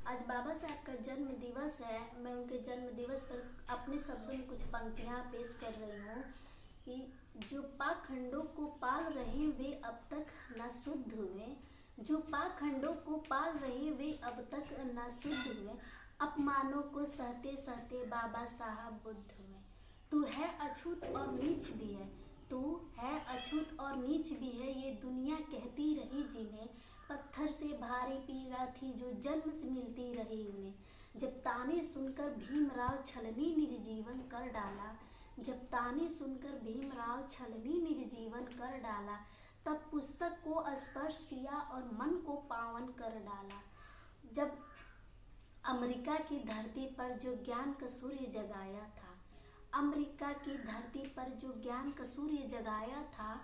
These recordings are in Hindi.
आज बाबा साहब का जन्म दिवस है। मैं उनके जन्म दिवस पर अपने शब्दों में कुछ पंक्तियाँ पेश कर रही हूँ कि जो पाखंडों को पाल रहे वे अब तक न शुद्ध हुए, जो पाखंडों को पाल रहे वे अब तक न शुद्ध हुए, अपमानों को सहते सहते बाबा साहब बुद्ध हुए। तू है अछूत और नीच भी है, तू है अछूत और नीच भी है, ये दुनिया कहती रही जिन्हें, पत्थर से भारी पीड़ा थी जो जन्म से मिलती रही उन्हें। जब ताने सुनकर भीमराव छलनी निज जीवन कर डाला, जब ताने सुनकर भीमराव छलनी निज जीवन कर डाला, तब पुस्तक को स्पर्श किया और मन को पावन कर डाला। जब अमेरिका की धरती पर जो ज्ञान का सूर्य जगाया था, अमेरिका की धरती पर जो ज्ञान का सूर्य जगाया था,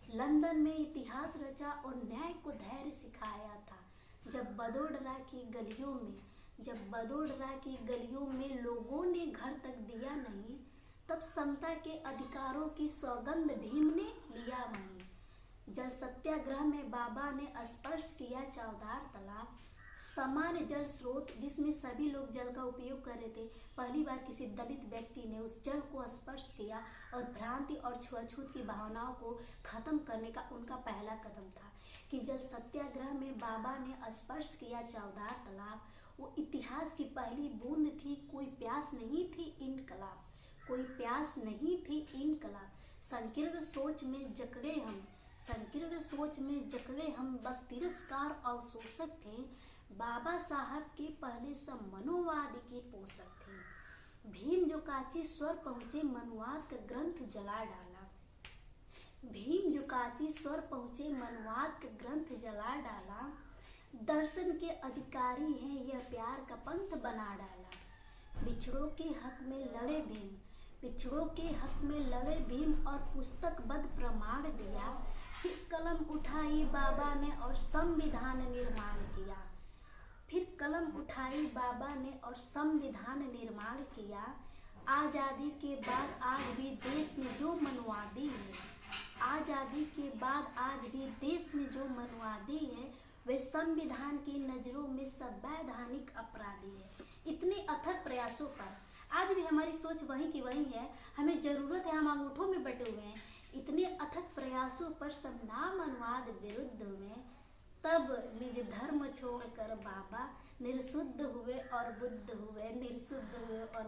लंदन में इतिहास रचा और न्याय को धैर्य सिखाया था। जब बड़ोदरा की गलियों में, जब बड़ोदरा की गलियों में लोगों ने घर तक दिया नहीं, तब समता के अधिकारों की सौगंध भीम ने लिया वहीं। जल सत्याग्रह में बाबा ने स्पर्श किया चौधार तालाब, समान जल स्रोत जिसमें सभी लोग जल का उपयोग कर रहे थे। पहली बार किसी दलित व्यक्ति ने उस जल को स्पर्श किया और भ्रांति और छुआछूत की भावनाओं को खत्म करने का उनका पहला कदम था कि जल सत्याग्रह में बाबा ने स्पर्श किया चौधार तालाब। वो इतिहास की पहली बूंद थी, कोई प्यास नहीं थी इनकलाब, कोई प्यास नहीं थी इनकलाब। संकीर्ण सोच में जकड़े हम, संकीर्ण सोच में जकड़े हम, बस तिरस्कार और शोषक थे। बाबा साहब के पहले सब मनोवाद के पोषक थे। भीम जो कांची स्वर पहुँचे मनुवाद का ग्रंथ जला डाला, भीम जो कांची स्वर पहुँचे मनुवाद का ग्रंथ जला डाला। दर्शन के अधिकारी हैं यह प्यार का पंथ बना डाला। बिछड़ों के हक में लड़े भीम, बिछड़ों के हक में लड़े भीम और पुस्तकबद्ध प्रमाण दिया। फिर कलम उठाई बाबा ने और संविधान निर्माण किया, फिर कलम उठाई बाबा ने और संविधान निर्माण किया। आज़ादी के बाद आज भी देश में जो मनवादी है, आज़ादी के बाद आज भी देश में जो मनवादी है, वे संविधान की नज़रों में संवैधानिक अपराधी है। इतने अथक प्रयासों पर आज भी हमारी सोच वहीं की वहीं है। हमें ज़रूरत है, हम अंगूठों में बटे हुए हैं। इतने अथक प्रयासों पर सब नामनुवाद विरुद्ध हुए, तब निज धर्म छोड़कर बाबा निर्शुद्ध हुए और बुद्ध हुए, निर्शुद्ध हुए और